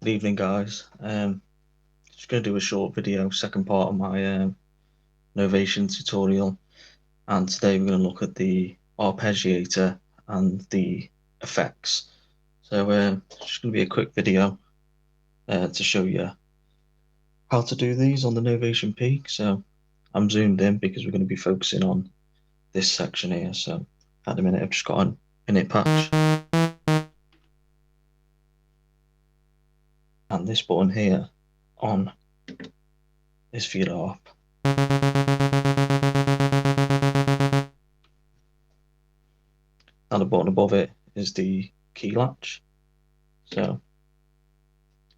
Good evening, guys. Just going to do a short video, second part of my novation tutorial, and today we're going to look at the arpeggiator and the effects. So it's just going to be a quick video to show you how to do these on the Novation Peak. So I'm zoomed in because we're going to be focusing on this section here. So at the minute I've just got an init patch and this button here on is for your harp. And the button above it is the key latch. So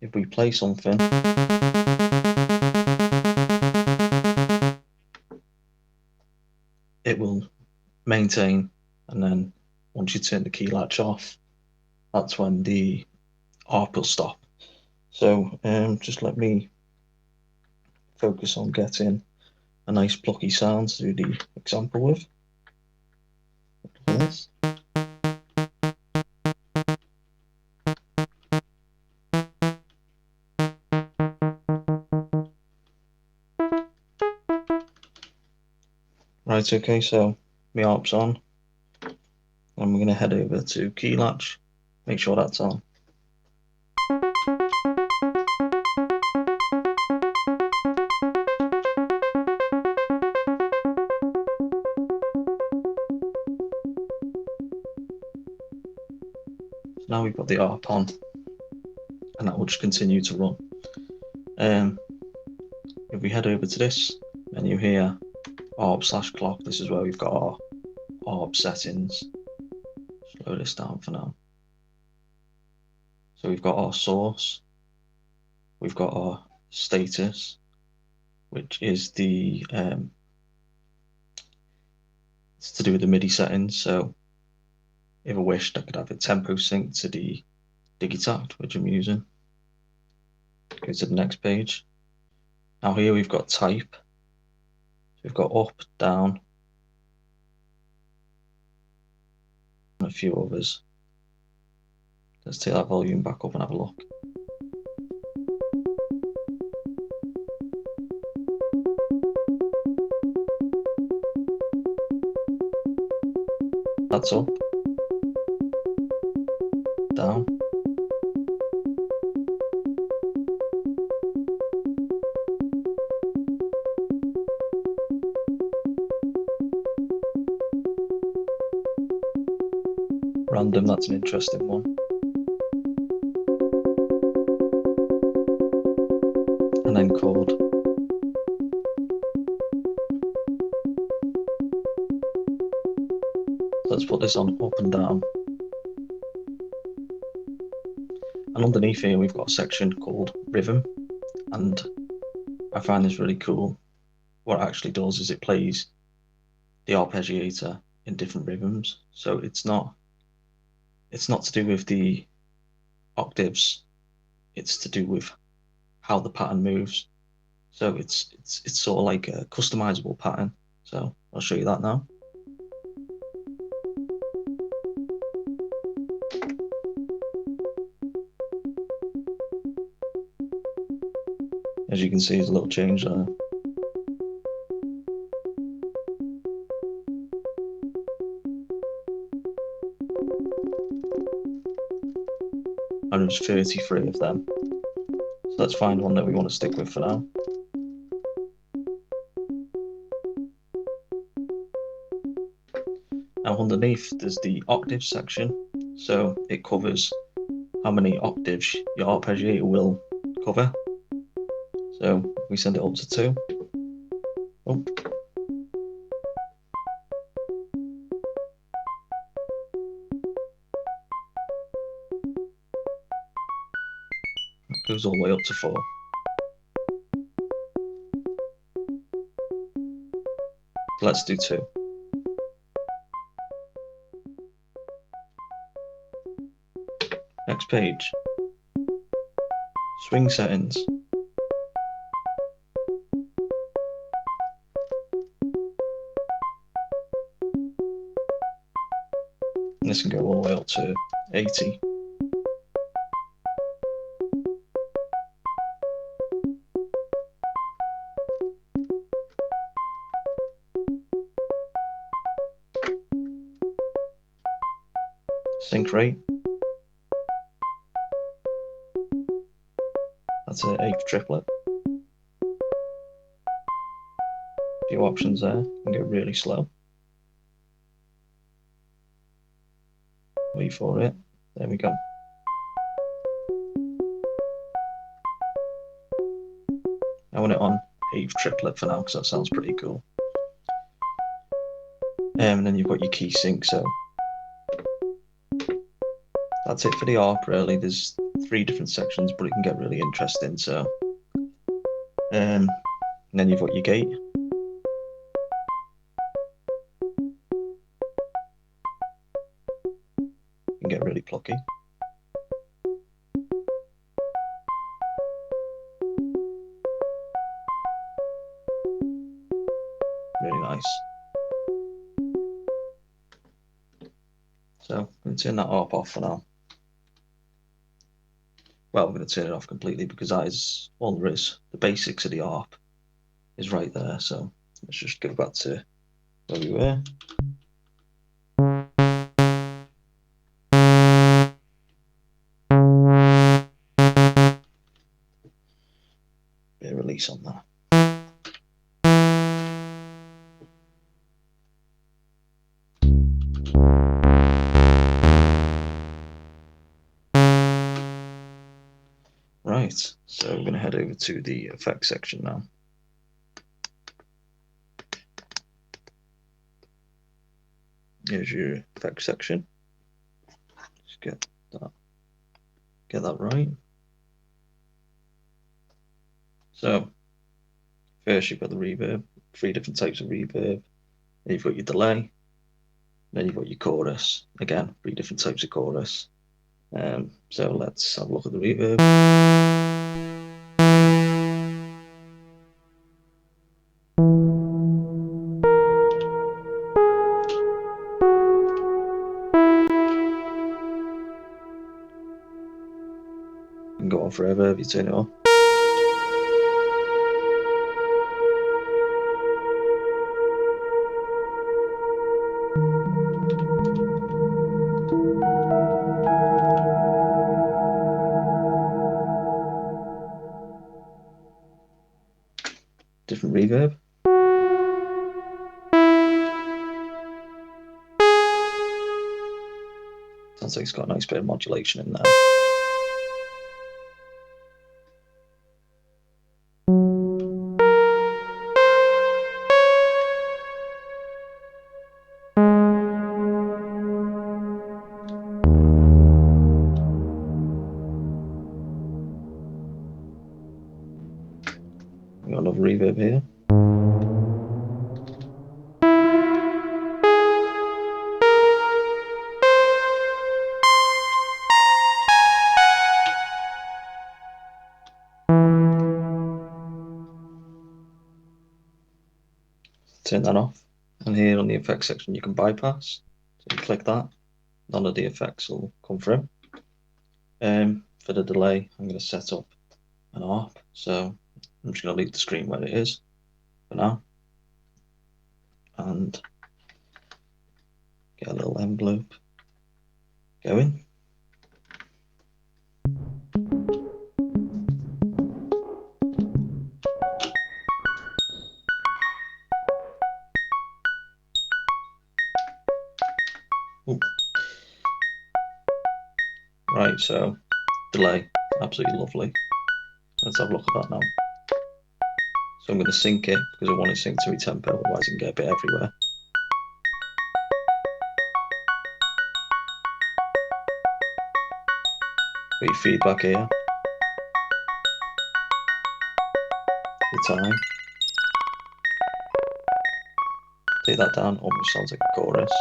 if we play something, it will maintain, and then once you turn the key latch off, that's when the harp will stop. So just let me focus on getting a nice plucky sound to do the example with. This. Right, okay, so my harp's on, and we're going to head over to key latch, make sure that's on. So now we've got the harp on, and that will just continue to run. If we head over to this menu here, harp/clock, this is where we've got our harp settings. Slow this down for now. So we've got our source, we've got our status, which is the it's to do with the MIDI settings. So if I wished, I could have a tempo sync to the Digitact, which I'm using. Go to the next page. Now here we've got type. So we've got up, down, and a few others. Let's take that volume back up and have a look. That's up, down, random, that's an interesting one. And then chord. Let's put this on up and down. And underneath here we've got a section called rhythm, and I find this really cool. What it actually does is it plays the arpeggiator in different rhythms. So it's not to do with the octaves, it's to do with how the pattern moves. So it's sort of like a customizable pattern. So I'll show you that now. As you can see, there's a little change there. And there's 33 of them. So let's find one that we want to stick with for now. Now underneath there's the octave section. So it covers how many octaves your arpeggiator will cover. So we send it up to 2. Oh. It goes all the way up to 4. So let's do 2. Next page. Swing settings. And this can go all the way up to 80. sync rate. That's an eighth triplet. A few options there. You can go really slow. Wait for it. There we go. I want it on eighth triplet for now because that sounds pretty cool. And then you've got your key sync, so that's it for the ARP really. There's 3 different sections, but it can get really interesting. So and then you've got your gate. You can get really plucky. Really nice. So I'm going to turn that ARP off for now. Well, I'm going to turn it off completely because that is all there is. The basics of the ARP is right there. So let's just go back to where we were. Bit of release on that. Right, so we're going to head over to the effects section now. Here's your effects section. Just get that right. So first you've got the reverb, 3 different types of reverb. Then you've got your delay. Then you've got your chorus. Again, 3 different types of chorus. So let's have a look at the reverb. You can go on forever if you turn it on. Different reverb. Sounds like it's got a nice bit of modulation in there. We've got another reverb here. Turn that off. And here on the effects section you can bypass. So you click that, none of the effects will come through. For the delay, I'm going to set up an ARP. So I'm just going to leave the screen where it is for now. And get a little envelope going. Ooh. Right, so delay, absolutely lovely. Let's have a look at that now. So I'm going to sync it because I want it synced to my tempo, otherwise it can get a bit everywhere. Got your feedback here. Your time. Take that down, almost sounds like a chorus.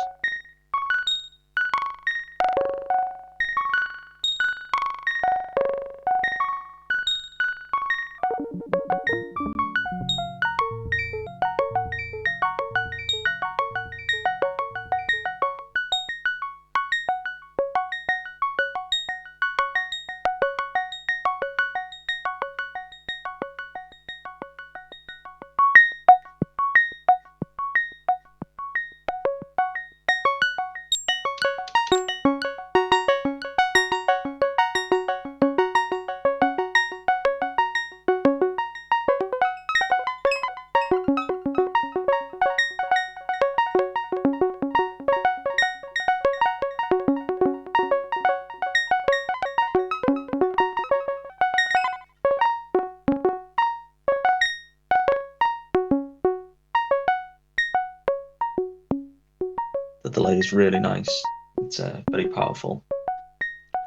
The delay is really nice. It's very powerful.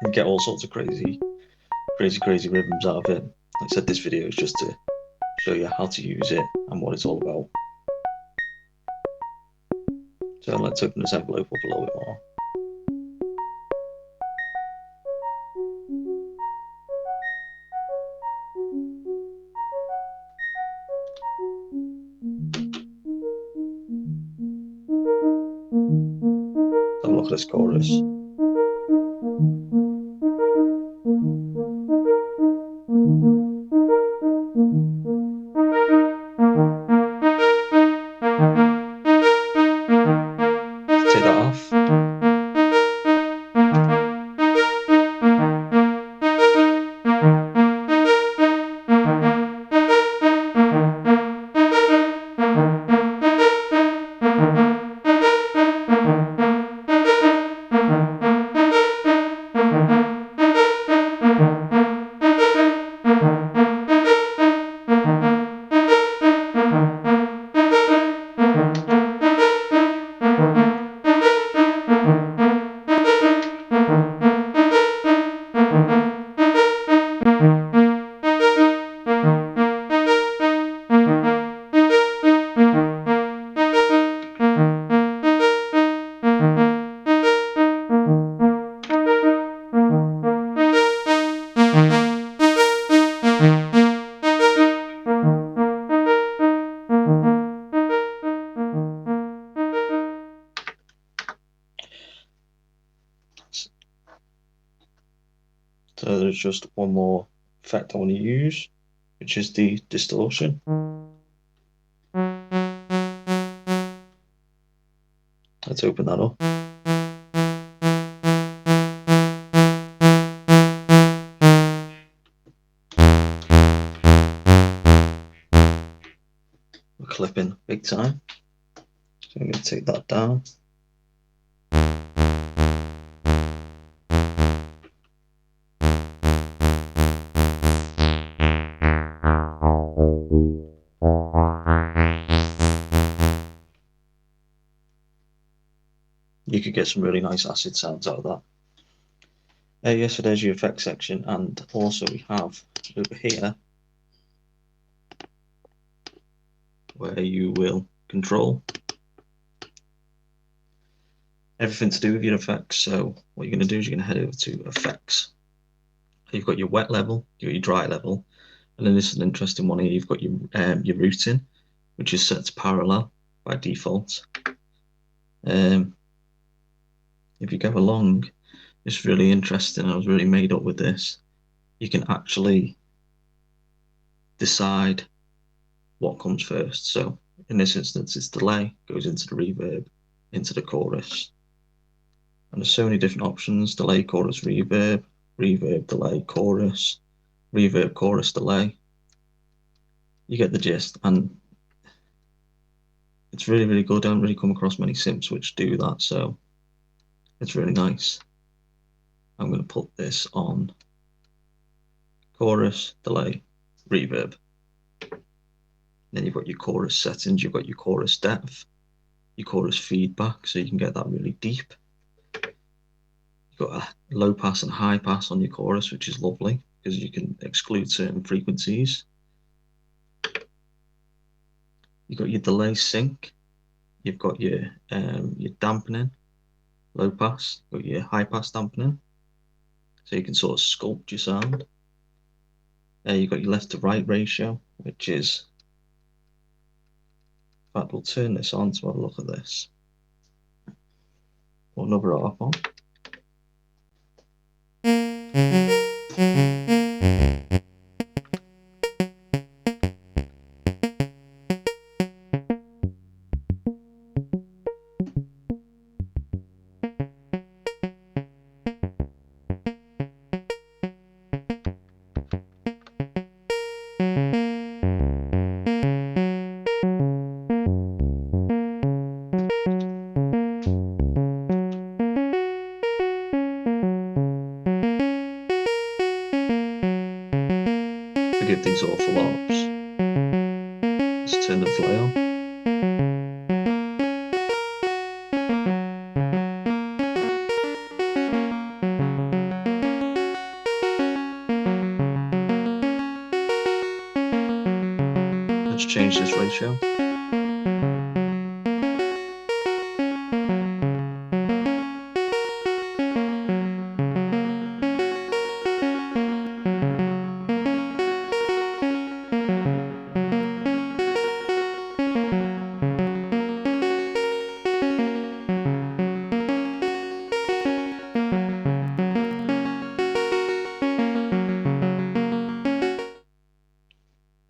You get all sorts of crazy rhythms out of it. Like I said, this video is just to show you how to use it and what it's all about. So let's open this envelope up a little bit more. Have a look at this chorus. Let's take that off. So there's just one more effect I want to use, which is the distortion. Let's open that up. We're clipping big time. So I'm going to take that down. You could get some really nice acid sounds out of that. Yes, so there's your effects section, and also we have over here where you will control everything to do with your effects. So what you're going to do is you're going to head over to effects. You've got your wet level, you've got your dry level, and then this is an interesting one here. You've got your routing, which is set to parallel by default. If you go along, it's really interesting. I was really made up with this. You can actually decide what comes first. So in this instance, it's delay, goes into the reverb, into the chorus. And there's so many different options: delay, chorus, reverb, reverb, delay, chorus, reverb, chorus, delay. You get the gist, and it's really, really good. I don't really come across many synths which do that, so it's really nice. I'm going to put this on chorus, delay, reverb. Then you've got your chorus settings, you've got your chorus depth, your chorus feedback, so you can get that really deep. You've got a low pass and high pass on your chorus, which is lovely because you can exclude certain frequencies. You've got your delay sync, you've got your dampening, low pass, you've got your high pass dampening, so you can sort of sculpt your sound. You've got your left to right ratio, which is, in fact, we'll turn this on to have a look at this. Put another arp on. Forgive these awful arps. Let's turn the delay on. change this ratio.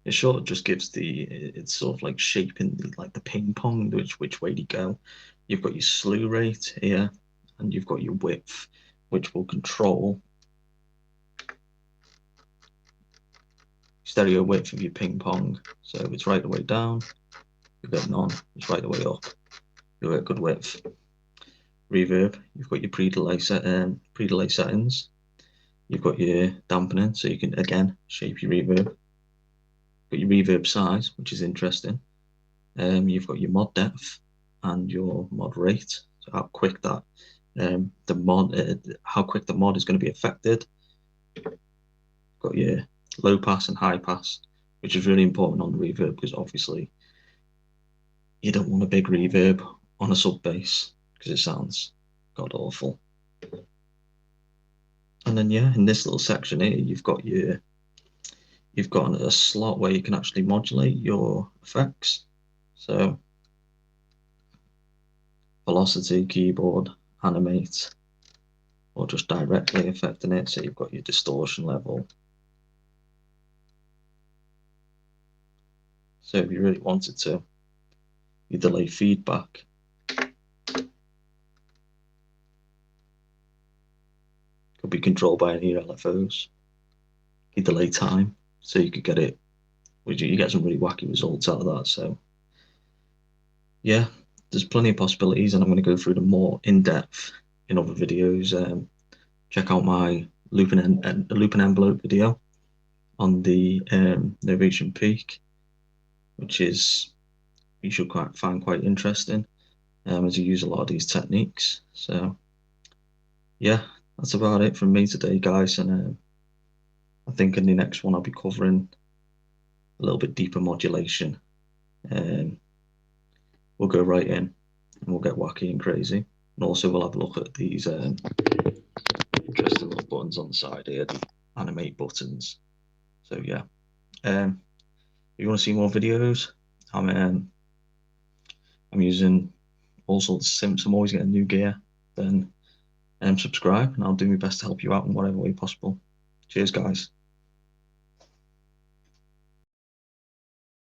It sort of just gives it's sort of like shaping like the ping pong, which way to go. You've got your slew rate here, and you've got your width, which will control stereo width of your ping pong. So if it's right the way down, you get none. It's right the way up, you get good width. Reverb, you've got your pre-delay settings. You've got your dampening, so you can again shape your reverb. Got your reverb size, which is interesting. You've got your mod depth and your mod rate, so how quick that how quick the mod is going to be affected. Got your low pass and high pass, which is really important on the reverb because obviously you don't want a big reverb on a sub bass because it sounds god awful. And then yeah, in this little section here, you've got a slot where you can actually modulate your effects. So velocity, keyboard, animate, or just directly affecting it. So you've got your distortion level. So if you really wanted to, your delay feedback. Could be controlled by any LFOs. Your delay time, so you could get it, you get some really wacky results out of that. So yeah, there's plenty of possibilities, and I'm going to go through them more in depth in other videos. Check out my loop and envelope video on the Novation Peak, which is you should find quite interesting as you use a lot of these techniques. So yeah, that's about it from me today, guys, and I think in the next one I'll be covering a little bit deeper modulation. We'll go right in and we'll get wacky and crazy, and also we'll have a look at these interesting little buttons on the side here, the animate buttons. So yeah, if you want to see more videos, I'm using all sorts of simps. I'm always getting new gear. Then subscribe, and I'll do my best to help you out in whatever way possible. Cheers, guys.